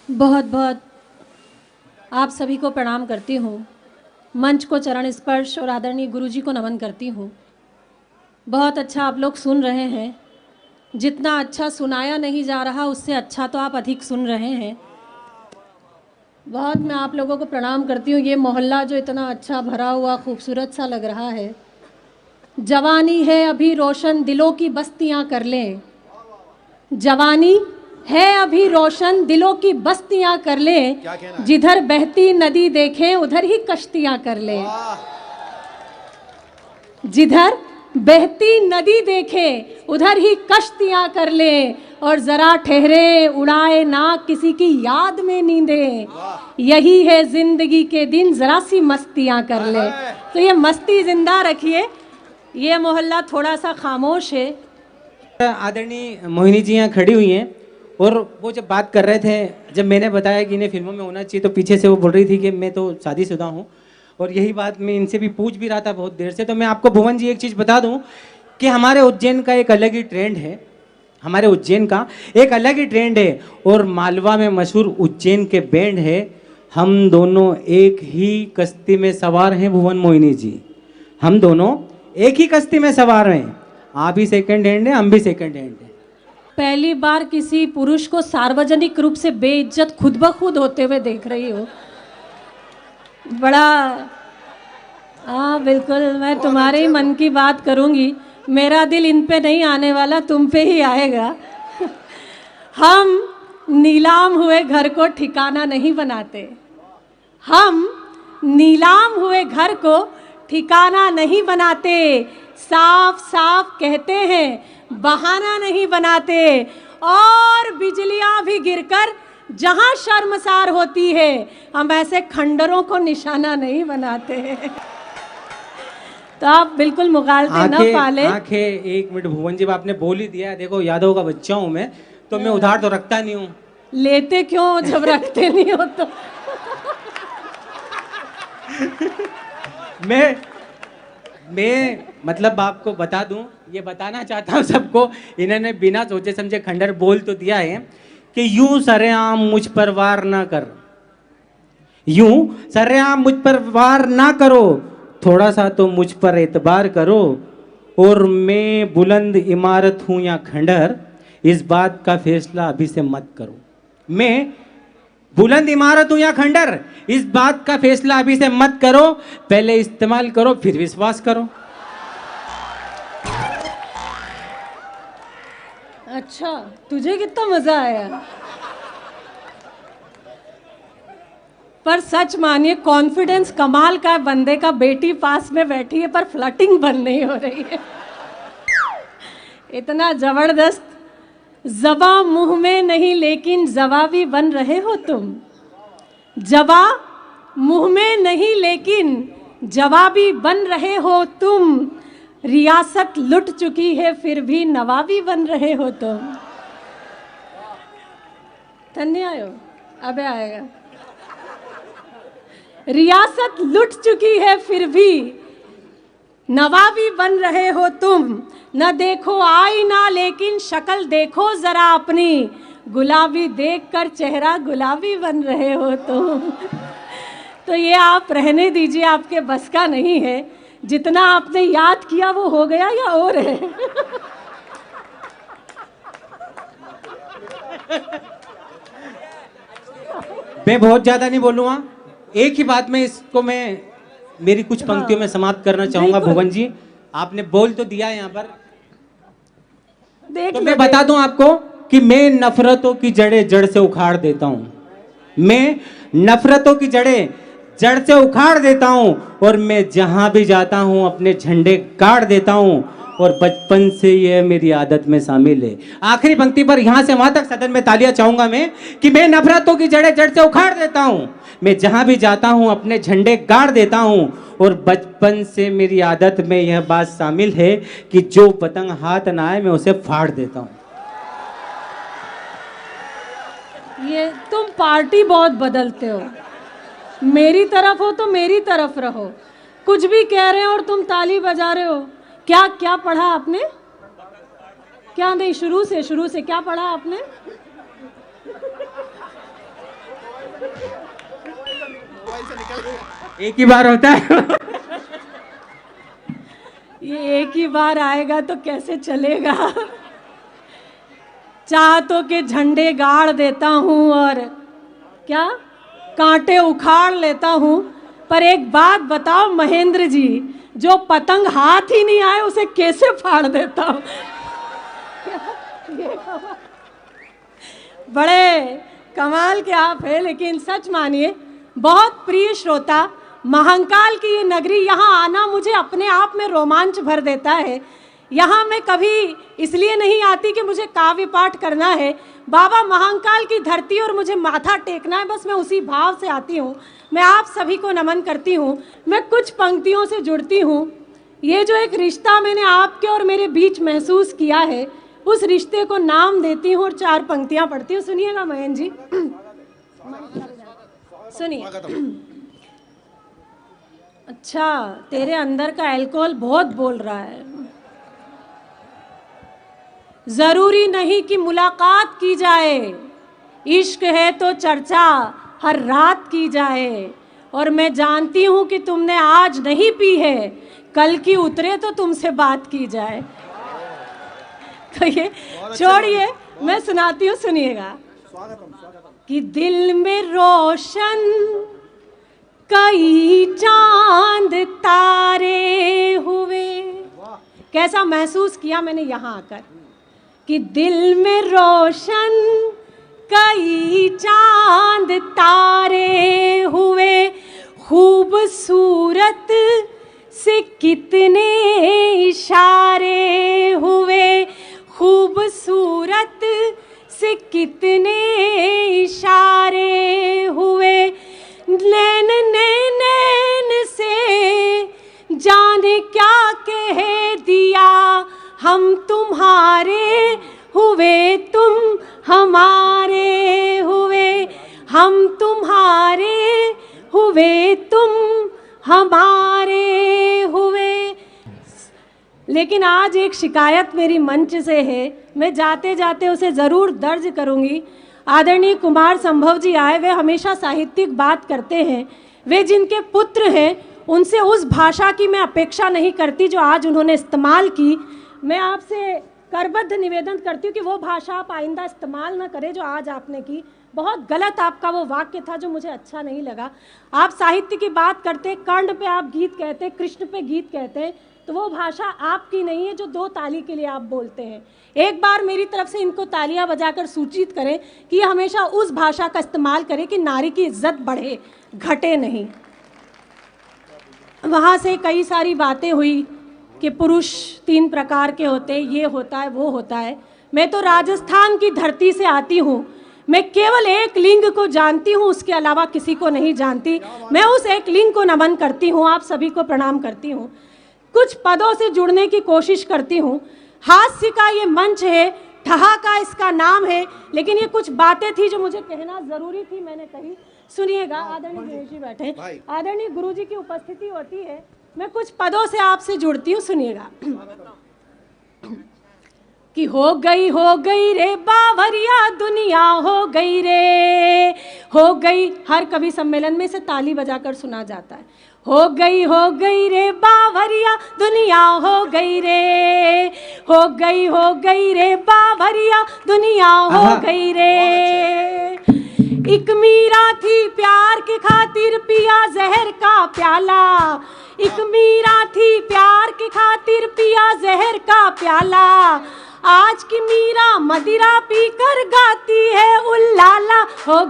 बहुत बहुत आप सभी को प्रणाम करती हूँ। मंच को चरण स्पर्श और आदरणीय गुरुजी को नमन करती हूँ। बहुत अच्छा आप लोग सुन रहे हैं। जितना अच्छा सुनाया नहीं जा रहा उससे अच्छा तो आप अधिक सुन रहे हैं। बहुत मैं आप लोगों को प्रणाम करती हूँ। ये मोहल्ला जो इतना अच्छा भरा हुआ खूबसूरत सा लग रहा है। जवानी है अभी रोशन दिलों की बस्तियाँ कर लें। जवानी है अभी रोशन दिलों की बस्तियां कर लें। जिधर बहती नदी देखें उधर ही कश्तियां कर लें। जिधर बहती नदी देखें उधर ही कश्तियां कर लें। और जरा ठहरे उड़ाए ना किसी की याद में नींदें। यही है जिंदगी के दिन जरा सी मस्तियां कर लें। तो ये मस्ती जिंदा रखिए। ये मोहल्ला थोड़ा सा खामोश है। आदरणीय मोहिनी जी यहाँ खड़ी हुई हैं और वो जब बात कर रहे थे, जब मैंने बताया कि इन्हें फिल्मों में होना चाहिए तो पीछे से वो बोल रही थी कि मैं तो शादीशुदा हूँ। और यही बात मैं इनसे भी पूछ भी रहा था बहुत देर से। तो मैं आपको भुवन जी एक चीज़ बता दूँ कि हमारे उज्जैन का एक अलग ही ट्रेंड है। हमारे उज्जैन का एक अलग ही ट्रेंड है और मालवा में मशहूर उज्जैन के बैंड है। हम दोनों एक ही कश्ती में सवार हैं भुवन मोहिनी जी। हम दोनों एक ही कश्ती में सवार हैं। आप भी सेकंड हैंड है, हम भी सेकंड हैंड है। पहली बार किसी पुरुष को सार्वजनिक रूप से बेइज्जत खुद ब खुद होते हुए देख रही हो। बड़ा हाँ बिल्कुल, मैं तुम्हारे ही मन की बात करूंगी। मेरा दिल इन पे नहीं आने वाला, तुम पे ही आएगा। हम नीलाम हुए घर को ठिकाना नहीं बनाते। हम नीलाम हुए घर को ठिकाना नहीं बनाते। साफ साफ कहते हैं बहाना नहीं बनाते। और बिजलियां भी गिरकर जहां शर्मसार होती है हम ऐसे खंडरों को निशाना नहीं बनाते। तो आप बिल्कुल मुगालते न पाले। आंखें एक मिनट भुवन जी, आपने बोल ही दिया। देखो यादव का बच्चा हूं मैं, तो मैं उधार तो रखता नहीं हूँ। लेते क्यों जब रखते नहीं हो तो? मैं मतलब आपको बता दूं, ये बताना चाहता हूं सबको। इन्होंने बिना सोचे समझे खंडर बोल तो दिया है कि यूं सरेआम मुझ पर वार ना कर। यूं सरेआम मुझ पर वार ना करो, थोड़ा सा तो मुझ पर एतबार करो। और मैं बुलंद इमारत हूं या खंडर, इस बात का फैसला अभी से मत करो। मैं बुलंद इमारत हूं या खंडर, इस बात का फैसला अभी से मत करो। पहले इस्तेमाल करो फिर विश्वास करो। अच्छा, तुझे कितना मजा आया। पर सच मानिए कॉन्फिडेंस कमाल का है बंदे का। बेटी पास में बैठी है पर फ्लर्टिंग बंद नहीं हो रही है। इतना जबरदस्त। जबा मुंह में नहीं लेकिन जवाबी बन रहे हो तुम। जबा मुंह में नहीं लेकिन जवाबी बन रहे हो तुम। रियासत लुट चुकी है फिर भी नवाबी बन रहे हो तुम। धन्य आयो अबे आएगा। रियासत लुट चुकी है फिर भी नवाबी बन रहे हो तुम। न देखो आईना लेकिन शक्ल देखो जरा अपनी। गुलाबी देखकर चेहरा गुलाबी बन रहे हो तुम। तो ये आप रहने दीजिए, आपके बस का नहीं है। जितना आपने याद किया वो हो गया या और है? मैं बहुत ज्यादा नहीं बोलूंगा। एक ही बात में इसको मैं मेरी कुछ पंक्तियों में समाप्त करना चाहूंगा। भुवन जी आपने बोल तो दिया यहाँ पर, तो मैं बता दूं आपको कि मैं नफरतों की जड़ें जड़ से उखाड़ देता हूं। मैं नफरतों की जड़ें जड़ से उखाड़ देता हूं और मैं जहां भी जाता हूं अपने झंडे गाड़ देता हूं। और बचपन से यह मेरी आदत में शामिल है। आखिरी पंक्ति पर यहां से वहां तक सदन में तालियां चाहूंगा मैं कि मैं नफरतों की जड़ें जड़ से उखाड़ देता हूं। मैं जहां भी जाता हूं अपने झंडे गाड़ देता हूं। और बचपन से मेरी आदत में यह बात शामिल है कि जो पतंग हाथ ना आए मैं उसे फाड़ देता हूं। ये तुम पार्टी बहुत बदलते हो। मेरी तरफ हो तो मेरी तरफ रहो। कुछ भी कह रहे हो और तुम ताली बजा रहे हो। क्या क्या पढ़ा आपने? क्या नहीं, शुरू से क्या पढ़ा आपने? एक ही बार होता है। ये एक ही बार आएगा तो कैसे चलेगा। चाहतों के झंडे गाड़ देता हूँ और क्या कांटे उखाड़ लेता हूँ, पर एक बात बताओ महेंद्र जी, जो पतंग हाथ ही नहीं आए उसे कैसे फाड़ देता हूँ। बड़े कमाल के आप हैं, लेकिन सच मानिए बहुत प्रिय श्रोता, महाकाल की ये नगरी, यहाँ आना मुझे अपने आप में रोमांच भर देता है। यहाँ मैं कभी इसलिए नहीं आती कि मुझे काव्य पाठ करना है, बाबा महाकाल की धरती और मुझे माथा टेकना है, बस मैं उसी भाव से आती हूँ। मैं आप सभी को नमन करती हूँ। मैं कुछ पंक्तियों से जुड़ती हूँ। ये जो एक रिश्ता मैंने आपके और मेरे बीच महसूस किया है, उस रिश्ते को नाम देती हूँ और 4 पंक्तियाँ पढ़ती हूँ। सुनिएगा महेंद्र जी, सुनिए। अच्छा, तेरे अंदर का अल्कोहल बहुत बोल रहा है। जरूरी नहीं कि मुलाकात की जाए, इश्क है तो चर्चा हर रात की जाए, और मैं जानती हूँ कि तुमने आज नहीं पी है, कल की उतरे तो तुमसे बात की जाए। तो ये छोड़िए, मैं सुनाती हूँ, सुनिएगा। कि दिल में रोशन कई चांद तारे हुए, कैसा महसूस किया मैंने यहाँ आकर, कि दिल में रोशन कई चांद तारे हुए, खूबसूरत से कितने इशारे हुए, खूबसूरत से कितने इशारे हुए, नैन नैन से जाने क्या कह दिया, हम तुम्हारे हुए तुम हमारे हुए, हम तुम्हारे हुए तुम हमारे हुए। लेकिन आज एक शिकायत मेरी मंच से है, मैं जाते जाते उसे ज़रूर दर्ज करूंगी। आदरणीय कुमार संभव जी आए, वे हमेशा साहित्यिक बात करते हैं, वे जिनके पुत्र हैं उनसे उस भाषा की मैं अपेक्षा नहीं करती जो आज उन्होंने इस्तेमाल की। मैं आपसे करबद्ध निवेदन करती हूँ कि वो भाषा आप आइंदा इस्तेमाल ना करें जो आज आपने की। बहुत गलत आपका वो वाक्य था जो मुझे अच्छा नहीं लगा। आप साहित्य की बात करते, कर्ण पे आप गीत कहते, कृष्ण पे गीत कहते, तो वो भाषा आपकी नहीं है जो 2 ताली के लिए आप बोलते हैं। एक बार मेरी तरफ से इनको तालियां बजाकर सूचित करें कि ये हमेशा उस भाषा का इस्तेमाल करें कि नारी की इज्जत बढ़े, घटे नहीं। वहाँ से कई सारी बातें हुई कि पुरुष 3 प्रकार के होते, ये होता है, वो होता है। मैं तो राजस्थान की धरती से आती हूँ, मैं केवल एक लिंग को जानती हूँ, उसके अलावा किसी को नहीं जानती। मैं उस एक लिंग को नमन करती हूँ, आप सभी को प्रणाम करती हूँ। कुछ पदों से जुड़ने की कोशिश करती हूँ। हास्य का ये मंच है, ठहाका इसका नाम है, लेकिन ये कुछ बातें थी जो मुझे कहना जरूरी थी, मैंने कही। सुनिएगा, आदरणीय गुरु जी बैठे, आदरणीय गुरु जी की उपस्थिति होती है, मैं कुछ पदों से आपसे जुड़ती हूँ, सुनिएगा। कि हो गई रे बावरिया दुनिया, हो गई रे, हो गई। हर कवि सम्मेलन में से ताली बजाकर सुना जाता है। हो गई रे बावरिया दुनिया, हो गई रे, हो गई रे बावरिया दुनिया, हो गई रे। एक मीरा थी प्यार की खातिर पिया जहर का प्याला, एक मीरा थी प्यार की खातिर पिया जहर का प्याला, आज की मीरा मदिरा पीकर गाती है उल्लाला। हो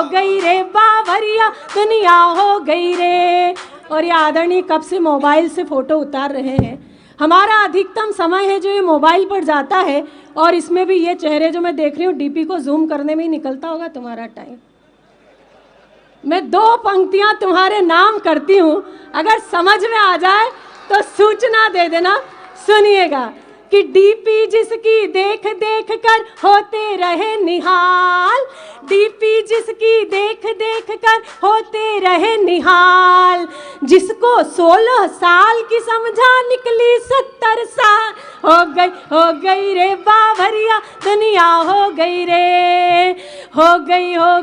गई रे बावरिया दुनिया, हो गई रे। और ये आदरणीय कब से मोबाइल से फ़ोटो उतार रहे हैं। हमारा अधिकतम समय है जो ये मोबाइल पर जाता है, और इसमें भी ये चेहरे जो मैं देख रही हूँ डीपी को जूम करने में ही निकलता होगा तुम्हारा टाइम। मैं 2 पंक्तियाँ तुम्हारे नाम करती हूँ, अगर समझ में आ जाए तो सूचना दे देना। सुनिएगा कि डीपी जिसकी देख देख कर होते रहे निहाल, डीपी जिसकी देख देख कर होते रहे निहाल, जिसको 16 साल की समझा निकली 70 साल। हो गई रे बावरिया दुनिया, हो गई रे, हो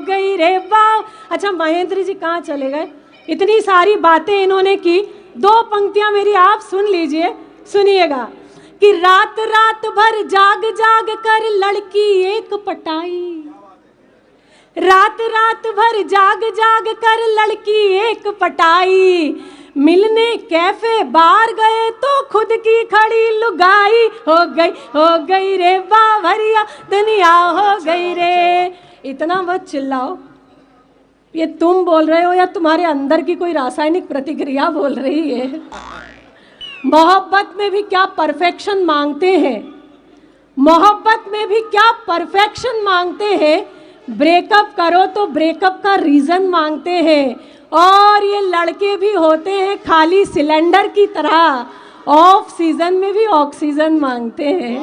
गई रे बाव। अच्छा महेंद्र जी कहाँ चले गए? इतनी सारी बातें इन्होंने की, 2 पंक्तियां मेरी आप सुन लीजिए, सुनिएगा कि रात रात भर जाग जाग कर लड़की एक पटाई, रात रात भर जाग जाग कर लड़की एक पटाई, मिलने कैफे बार गए तो खुद की खड़ी लुगाई, हो गई रे बावरिया दुनिया हो गई रे। इतना मत चिल्लाओ, ये तुम बोल रहे हो या तुम्हारे अंदर की कोई रासायनिक प्रतिक्रिया बोल रही है? मोहब्बत में भी क्या परफेक्शन मांगते हैं, मोहब्बत में भी क्या परफेक्शन मांगते हैं। ब्रेकअप करो तो ब्रेकअप का रीजन मांगते हैं, और ये लड़के भी होते हैं खाली सिलेंडर की तरह, ऑफ सीजन में भी ऑक्सीजन मांगते हैं।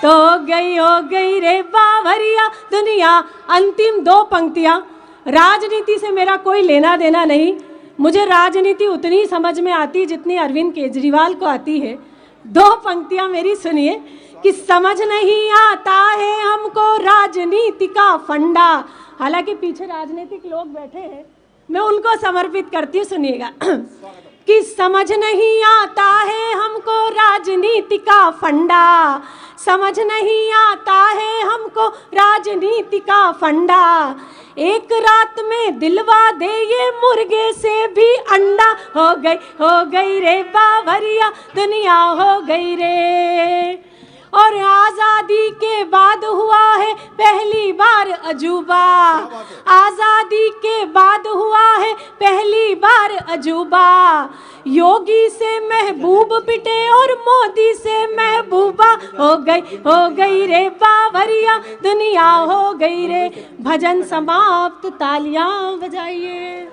तो हो गई रे बावरिया दुनिया। अंतिम 2 पंक्तियां, राजनीति से मेरा कोई लेना देना नहीं, मुझे राजनीति उतनी समझ में आती जितनी अरविंद केजरीवाल को आती है। 2 पंक्तियां मेरी सुनिए कि समझ नहीं आता है हमको राजनीति का फंडा। हालांकि पीछे राजनीतिक लोग बैठे हैं, मैं उनको समर्पित करती हूँ, सुनिएगा कि समझ नहीं आता है हमको राजनीति का फंडा, समझ नहीं आता है हमको राजनीति का फंडा, एक रात में दिलवा दे ये मुर्गे से भी अंडा, हो गई रे बावरिया दुनिया हो गई रे। और आजादी के बाद हुआ है पहली बार अजूबा, आजादी के बाद हुआ है पहली बार अजूबा, योगी से महबूब पिटे और मोदी से महबूबा, हो गई रे बावरिया दुनिया हो गई रे। भजन समाप्त, तालियां बजाइए।